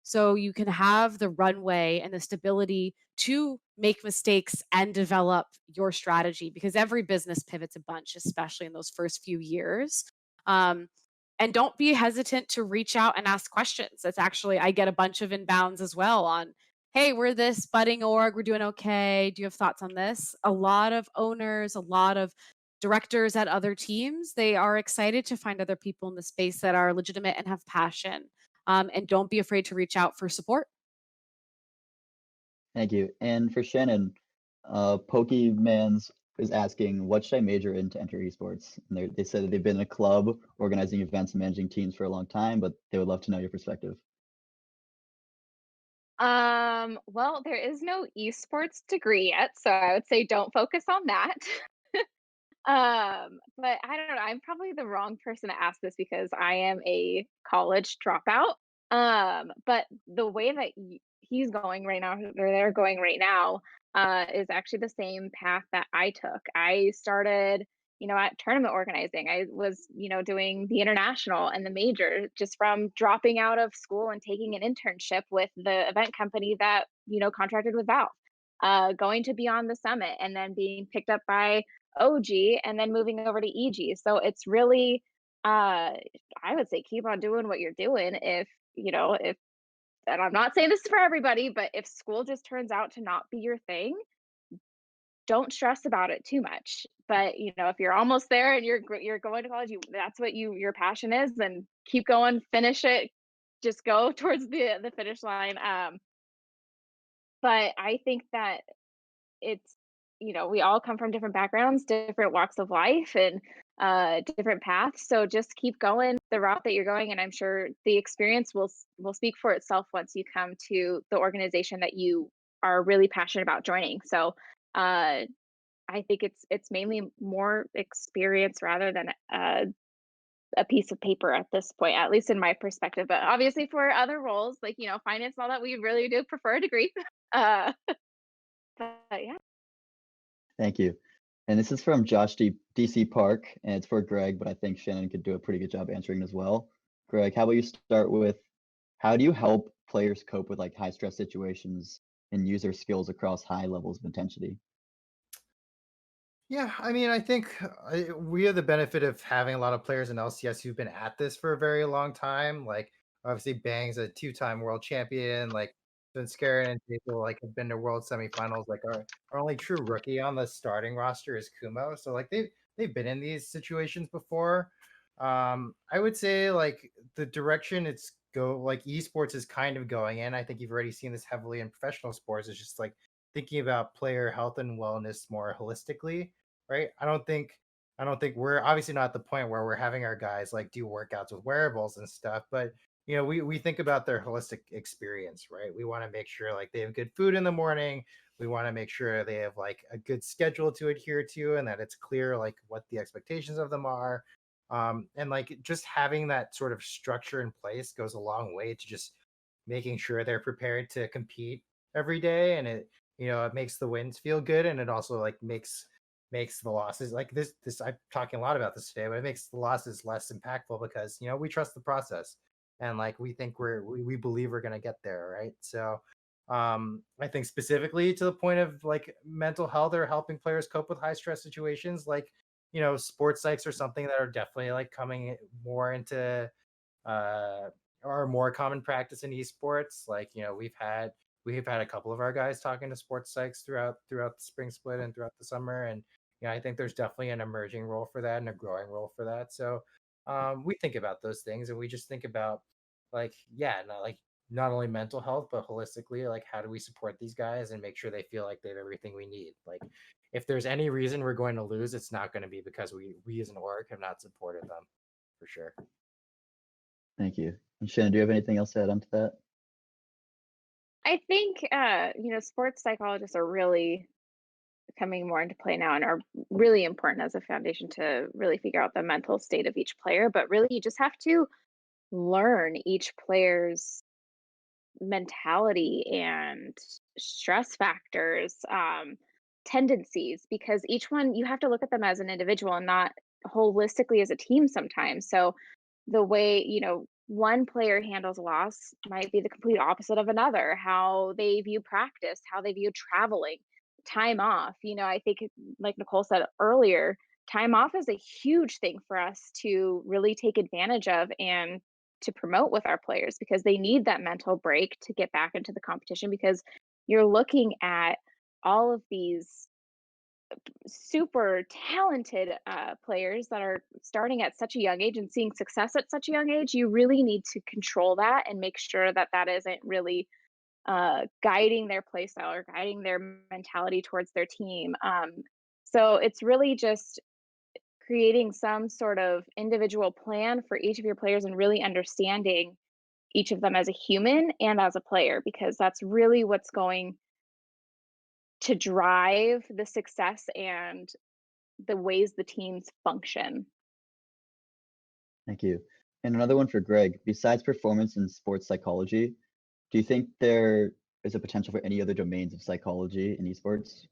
So you can have the runway and the stability to make mistakes and develop your strategy, because every business pivots a bunch, especially in those first few years. Um, and don't be hesitant to reach out and ask questions. That's actually, I get a bunch of inbounds as well on, hey, we're this budding org, we're doing okay. Do you have thoughts on this? A lot of owners, a lot of directors at other teams, they are excited to find other people in the space that are legitimate and have passion. And don't be afraid to reach out for support. Thank you. And for Shannon, Pokemans is asking, what should I major in to enter esports? And they said that they've been in a club organizing events and managing teams for a long time, but they would love to know your perspective. Well, there is no esports degree yet, so I would say don't focus on that. But I don't know, I'm probably the wrong person to ask this because I am a college dropout. But the way that he's going right now, or they're going right now, is actually the same path that I took. I started, at tournament organizing. I was, doing the international and the major just from dropping out of school and taking an internship with the event company that, contracted with Valve. Going to Beyond the Summit and then being picked up by OG and then moving over to EG. So it's really, I would say keep on doing what you're doing. If and I'm not saying this is for everybody, but if school just turns out to not be your thing, don't stress about it too much. But if you're almost there and you're going to college, that's what your passion is, then keep going, finish it, just go towards the finish line. But I think that it's we all come from different backgrounds, different walks of life, and different paths, so just keep going the route that you're going, and I'm sure the experience will speak for itself once you come to the organization that you are really passionate about joining. So I think it's mainly more experience rather than a piece of paper at this point, at least in my perspective. But obviously for other roles like finance and all that, we really do prefer a degree. uh but yeah. Thank you. And this is from Josh DC Park, and it's for Greg, but I think Shannon could do a pretty good job answering as well. Greg, how about you start with, how do you help players cope with like high stress situations and use their skills across high levels of intensity? Yeah, I mean, I think we have the benefit of having a lot of players in LCS who've been at this for a very long time. Like, obviously, Bang's a two-time world champion. Like, Scarin and people like have been to world semifinals. Like, our only true rookie on the starting roster is Kumo. So, like, they've been in these situations before. I would say like the direction it's go like esports is kind of going in. I think you've already seen this heavily in professional sports. It's just like thinking about player health and wellness more holistically, right? I don't think we're obviously not at the point where we're having our guys like do workouts with wearables and stuff, but we think about their holistic experience, right? We want to make sure like they have good food in the morning. We want to make sure they have like a good schedule to adhere to and that it's clear like what the expectations of them are. And like just having that sort of structure in place goes a long way to just making sure they're prepared to compete every day, and it makes the wins feel good, and it also like makes the losses like this I'm talking a lot about this today, but it makes the losses less impactful because we trust the process, and like we think we believe we're going to get there, right? So I think specifically to the point of like mental health or helping players cope with high stress situations, like sports psychs are something that are definitely like coming more into uh are more common practice in esports. Like we've had a couple of our guys talking to sports psychs throughout the spring split and throughout the summer, and I think there's definitely an emerging role for that and a growing role for that. So we think about those things, and we just think about like, yeah, no, like not only mental health, but holistically, like how do we support these guys and make sure they feel like they have everything we need? Like if there's any reason we're going to lose, it's not going to be because we as an org have not supported them, for sure. Thank you. And Shannon, do you have anything else to add on to that? I think sports psychologists are really coming more into play now and are really important as a foundation to really figure out the mental state of each player. But really, you just have to learn each player's mentality and stress factors, tendencies, because each one you have to look at them as an individual and not holistically as a team sometimes. So the way, one player handles loss might be the complete opposite of another. How they view practice, how they view traveling, time off. I think, like Nicole said earlier, time off is a huge thing for us to really take advantage of and to promote with our players, because they need that mental break to get back into the competition, because you're looking at all of these super talented players that are starting at such a young age and seeing success at such a young age. You really need to control that and make sure that that isn't really guiding their play style or guiding their mentality towards their team. So it's really just creating some sort of individual plan for each of your players and really understanding each of them as a human and as a player, because that's really what's going to drive the success and the ways the teams function. Thank you. And another one for Greg. Besides performance and sports psychology, do you think there is a potential for any other domains of psychology in esports?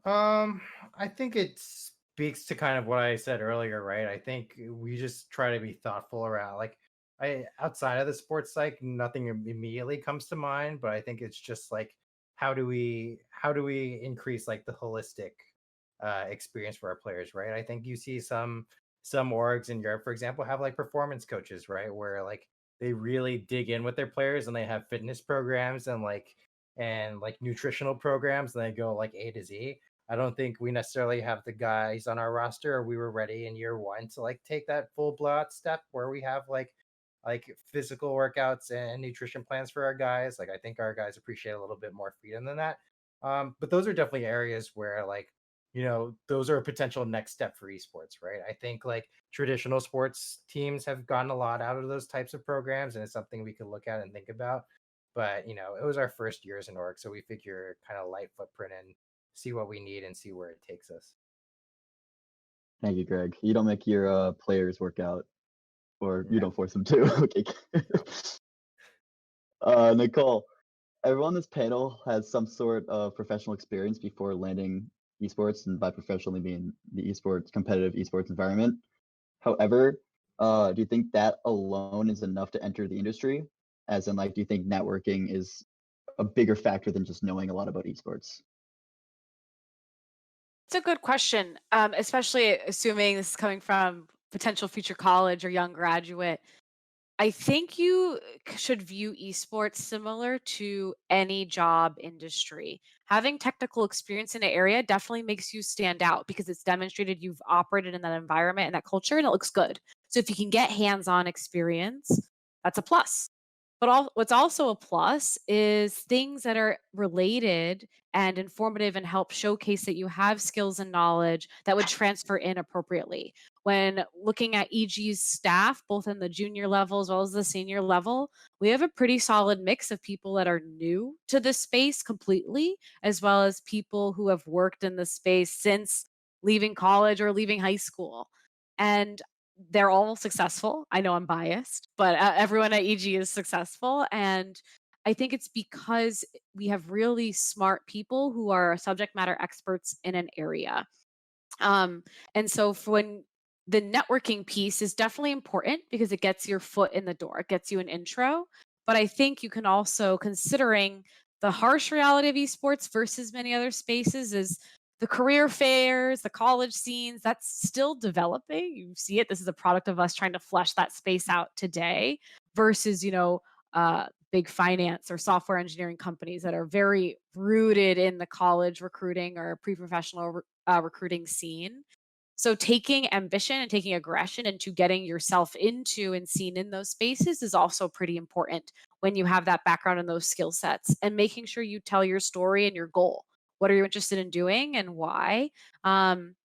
I think it speaks to kind of what I said earlier, right? I think we just try to be thoughtful around outside of the sports psych, nothing immediately comes to mind, but I think it's just like how do we increase like the holistic experience for our players, right? I think you see some orgs in Europe, for example, have like performance coaches, right? Where like they really dig in with their players and they have fitness programs and like nutritional programs and they go like A to Z. I don't think we necessarily have the guys on our roster, or we were ready in year one to like take that full blowout step where we have like physical workouts and nutrition plans for our guys. Like I think our guys appreciate a little bit more freedom than that. But those are definitely areas where those are a potential next step for esports, right? I think like traditional sports teams have gotten a lot out of those types of programs, and it's something we could look at and think about. But it was our first year as an org, so we figure kind of light footprint and see what we need and see where it takes us. Thank you, Greg. You don't make your players work out, or you Yeah. don't force them to. Okay. Nicole, everyone on this panel has some sort of professional experience before landing esports, and by professionally mean the competitive esports environment. However, do you think that alone is enough to enter the industry? As in, like, do you think networking is a bigger factor than just knowing a lot about esports? It's a good question, especially assuming this is coming from potential future college or young graduate. I think you should view esports similar to any job industry. Having technical experience in an area definitely makes you stand out because it's demonstrated you've operated in that environment and that culture and it looks good. So if you can get hands-on experience, that's a plus. But what's also a plus is things that are related and informative and help showcase that you have skills and knowledge that would transfer in appropriately. When looking at EG's staff, both in the junior level as well as the senior level, we have a pretty solid mix of people that are new to this space completely, as well as people who have worked in the space since leaving college or leaving high school. And they're all successful. I know I'm biased, but everyone at EG is successful. And I think it's because we have really smart people who are subject matter experts in an area. And so for when the networking piece is definitely important because it gets your foot in the door, it gets you an intro. But I think you can also, considering the harsh reality of esports versus many other spaces, is the career fairs, the college scenes, that's still developing. You see it. This is a product of us trying to flesh that space out today versus, big finance or software engineering companies that are very rooted in the college recruiting or pre-professional recruiting scene. So taking ambition and taking aggression into getting yourself into and seen in those spaces is also pretty important when you have that background and those skill sets, and making sure you tell your story and your goal. What are you interested in doing and why? Um,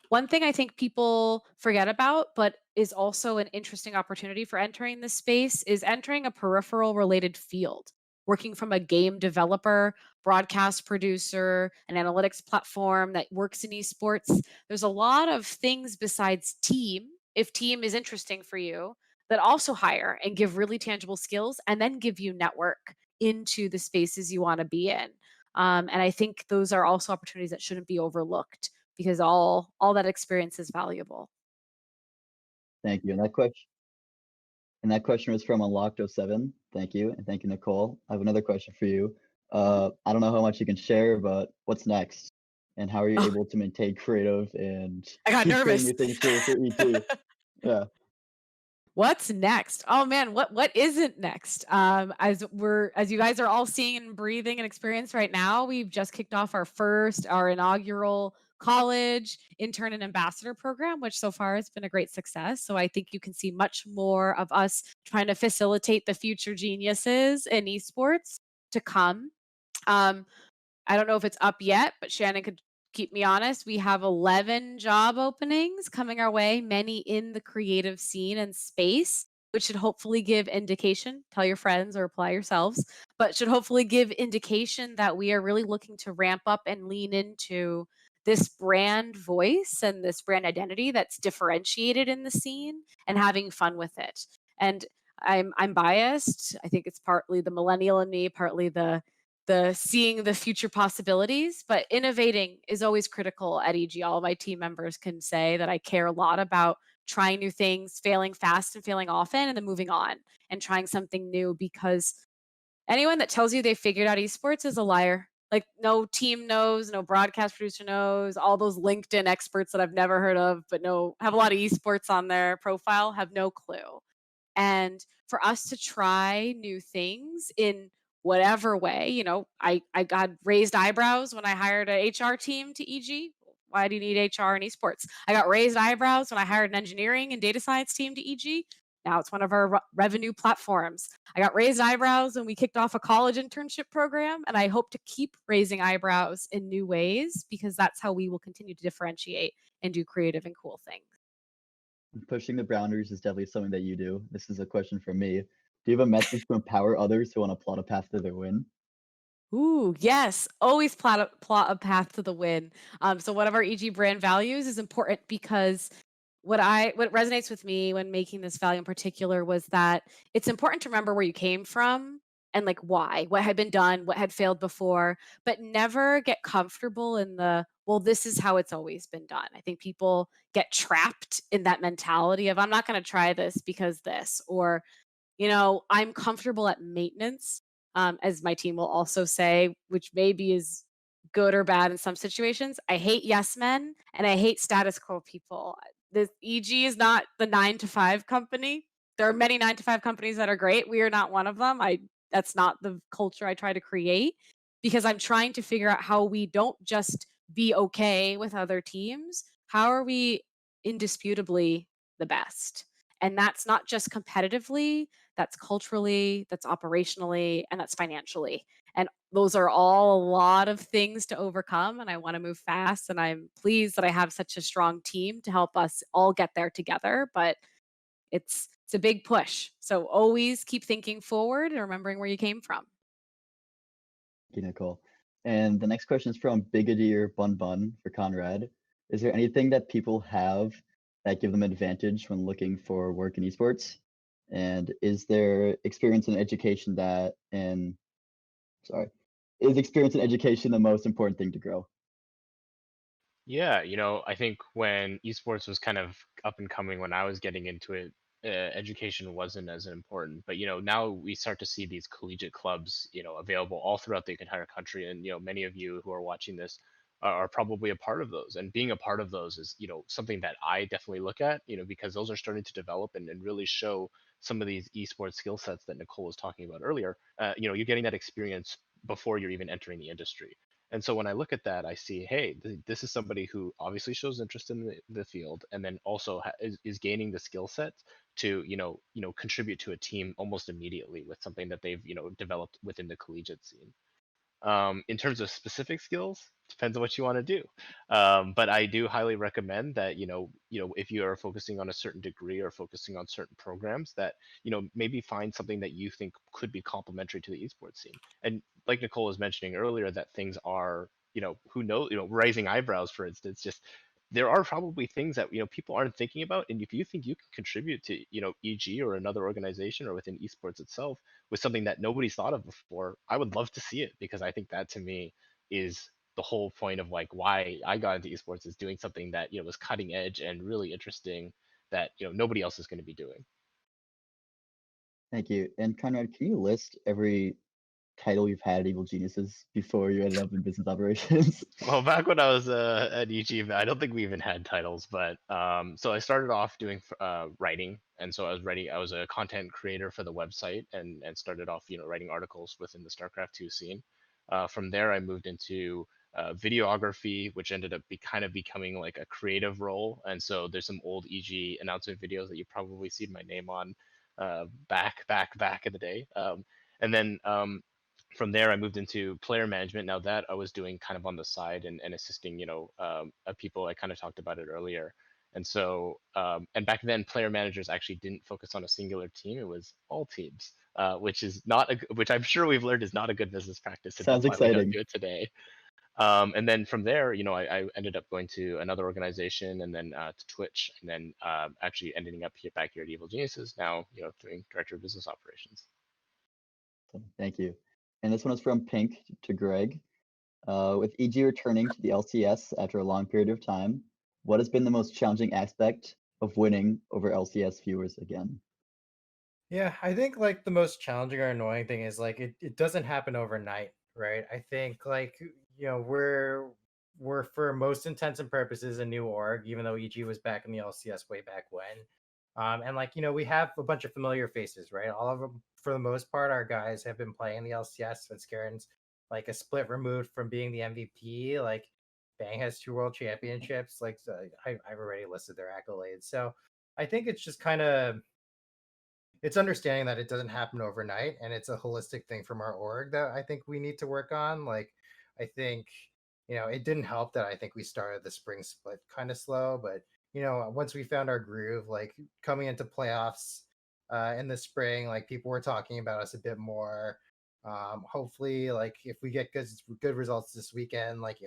One thing I think people forget about, but is also an interesting opportunity for entering this space, is entering a peripheral related field. Working from a game developer, broadcast producer, an analytics platform that works in esports. There's a lot of things besides team, if team is interesting for you, that also hire and give really tangible skills and then give you network into the spaces you want to be in. And I think those are also opportunities that shouldn't be overlooked because all that experience is valuable. Thank you. And that question was from Unlocked07. Thank you. And thank you, Nicole. I have another question for you. I don't know how much you can share, but what's next? And how are you Oh, able to maintain creative and I got keep creating nervous. new things for ET? Yeah. What's next? Oh man, what isn't next? As you guys are all seeing and breathing and experience right now, we've just kicked off our inaugural college intern and ambassador program, which so far has been a great success. So I think you can see much more of us trying to facilitate the future geniuses in esports to come. Um, I don't know if it's up yet, but Shannon could keep me honest. We have 11 job openings coming our way, many in the creative scene and space, which should hopefully give indication. Tell your friends or apply yourselves, but should hopefully give indication that we are really looking to ramp up and lean into this brand voice and this brand identity that's differentiated in the scene and having fun with it. And I'm biased. I think it's partly the millennial in me, partly the seeing the future possibilities, but innovating is always critical at EG. All of my team members can say that I care a lot about trying new things, failing fast and failing often, and then moving on and trying something new, because anyone that tells you they figured out esports is a liar. Like, no team knows, no broadcast producer knows, all those LinkedIn experts that I've never heard of, but have a lot of esports on their profile, have no clue. And for us to try new things in whatever way, I got raised eyebrows when I hired a HR team to EG. Why do you need HR and esports? I got raised eyebrows when I hired an engineering and data science team to EG. Now it's one of our revenue platforms. I got raised eyebrows when we kicked off a college internship program, and I hope to keep raising eyebrows in new ways, because that's how we will continue to differentiate and do creative and cool things. Pushing the boundaries is definitely something that you do. This is a question from me. Do you have a message to empower others who want to plot a path to their win? Ooh, yes. Always plot a path to the win. So one of our EG brand values is important, because what resonates with me when making this value in particular was that it's important to remember where you came from and like why, what had been done, what had failed before, but never get comfortable in the, well, this is how it's always been done. I think people get trapped in that mentality of, I'm not going to try this because this, or I'm comfortable at maintenance, as my team will also say, which maybe is good or bad in some situations. I hate yes men and I hate status quo people. This EG is not the 9 to 5 company. There are many 9 to 5 companies that are great. We are not one of them. That's not the culture I try to create, because I'm trying to figure out how we don't just be okay with other teams. How are we indisputably the best? And that's not just competitively, that's culturally, that's operationally, and that's financially. And those are all a lot of things to overcome. And I want to move fast. And I'm pleased that I have such a strong team to help us all get there together. But it's a big push. So always keep thinking forward and remembering where you came from. Thank you, Nicole. And the next question is from Brigadier Bun Bun for Conrad. Is there anything that people have that give them advantage when looking for work in esports? And is there experience in education sorry, is experience in education the most important thing to grow? Yeah, I think when esports was kind of up and coming, when I was getting into it, education wasn't as important. But now we start to see these collegiate clubs, available all throughout the entire country, and many of you who are watching this are probably a part of those. And being a part of those is, something that I definitely look at, because those are starting to develop and really show some of these esports skill sets that Nicole was talking about earlier. You're getting that experience before you're even entering the industry. And so when I look at that, I see, hey, this is somebody who obviously shows interest in the field, and then also is gaining the skill set to contribute to a team almost immediately with something that they've developed within the collegiate scene. In terms of specific skills, depends on what you want to do. But I do highly recommend that if you are focusing on a certain degree or focusing on certain programs, that maybe find something that you think could be complementary to the esports scene. And like Nicole was mentioning earlier, that things are who knows, raising eyebrows, for instance, just there are probably things that people aren't thinking about, and if you think you can contribute to EG or another organization or within esports itself with something that nobody's thought of before, I would love to see it, because I think that to me is the whole point of like why I got into esports, is doing something that was cutting edge and really interesting that nobody else is going to be doing. Thank you. And Conrad, can you list every title you've had at Evil Geniuses before you ended up in business operations? Well, back when I was at EG, I don't think we even had titles, but so I started off doing writing, and so I was a content creator for the website, and started off writing articles within the StarCraft 2 scene. From there, I moved into videography, which ended up becoming like a creative role, and so there's some old EG announcement videos that you probably seen my name on back in the day, and then from there, I moved into player management. Now that I was doing kind of on the side, and assisting, people. I kind of talked about it earlier. And so, and back then, player managers actually didn't focus on a singular team. It was all teams, which is not which I'm sure we've learned is not a good business practice. And Sounds that's why we don't exciting. do it today. And then from there, I ended up going to another organization, and then to Twitch, and then actually ending up back here at Evil Geniuses now, doing director of business operations. Thank you. And this one is from Pink to Greg. With EG returning to the LCS after a long period of time, what has been the most challenging aspect of winning over LCS viewers again? Yeah, I think like the most challenging or annoying thing is like it doesn't happen overnight, right? I think like we're for most intents and purposes a new org, even though EG was back in the LCS way back when. And like we have a bunch of familiar faces, right? All of them, for the most part, our guys have been playing the LCS. Fitzgerald's like a split removed from being the MVP. Like Bang has 2 world championships. Like so I've already listed their accolades. So I think it's just kind of it's understanding that it doesn't happen overnight, and it's a holistic thing from our org that I think we need to work on. Like I think it didn't help that I think we started the spring split kind of slow, but once we found our groove, like coming into playoffs in the spring, like people were talking about us a bit more. Hopefully, like if we get good results this weekend, like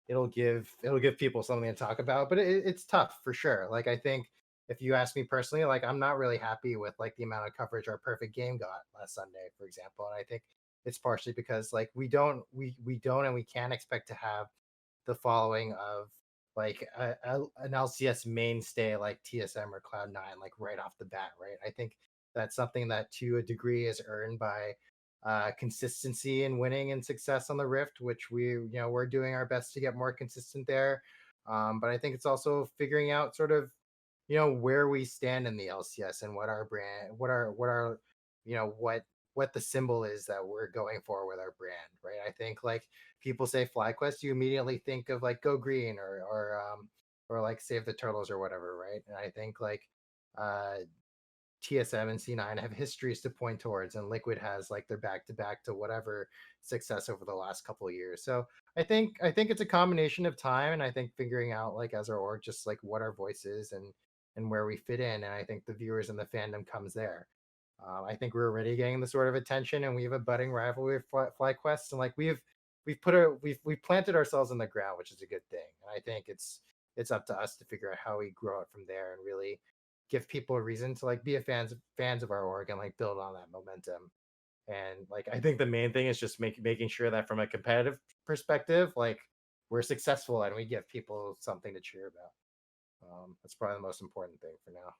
it'll give people something to talk about. But it's tough for sure. Like I think if you ask me personally, like I'm not really happy with like the amount of coverage our perfect game got last Sunday, for example. And I think it's partially because like we don't and we can't expect to have the following of like an LCS mainstay like TSM or Cloud9 like right off the bat, right? I think that's something that to a degree is earned by consistency in winning and success on the Rift, which we're doing our best to get more consistent there. But I think it's also figuring out sort of where we stand in the LCS and what our brand, what our what the symbol is that we're going for with our brand, right? I think like people say FlyQuest, you immediately think of like Go Green or like Save the Turtles or whatever, right? And I think like TSM and C9 have histories to point towards, and Liquid has like their back to back to whatever success over the last couple of years. So I think it's a combination of time, and I think figuring out like as our org just like what our voice is and where we fit in, and I think the viewers and the fandom comes there. I think we're already getting the sort of attention, and we have a budding rivalry with FlyQuest, and like we've planted ourselves in the ground, which is a good thing. And I think it's up to us to figure out how we grow it from there and really give people a reason to like be fans of our org and like build on that momentum. And like I think the main thing is just making sure that from a competitive perspective, like we're successful and we give people something to cheer about. That's probably the most important thing for now.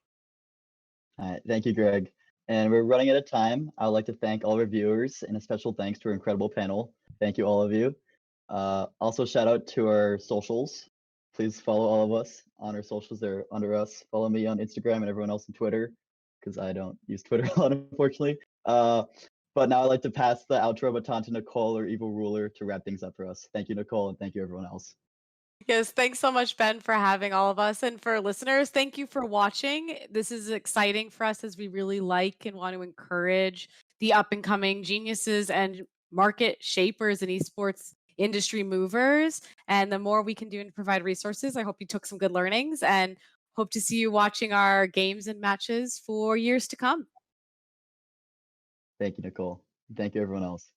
All right, thank you, Greg. And we're running out of time. I would like to thank all our viewers, and a special thanks to our incredible panel. Thank you, all of you. Also, shout out to our socials. Please follow all of us on our socials. They're under us. Follow me on Instagram and everyone else on Twitter, because I don't use Twitter a lot, unfortunately. But now I'd like to pass the outro baton to Nicole, or Evil Ruler, to wrap things up for us. Thank you, Nicole, and thank you, everyone else. Yes, thanks so much, Ben, for having all of us. And for listeners, thank you for watching. This is exciting for us as we really like and want to encourage the up and coming geniuses and market shapers and esports industry movers. And the more we can do to provide resources, I hope you took some good learnings and hope to see you watching our games and matches for years to come. Thank you, Nicole. Thank you, everyone else.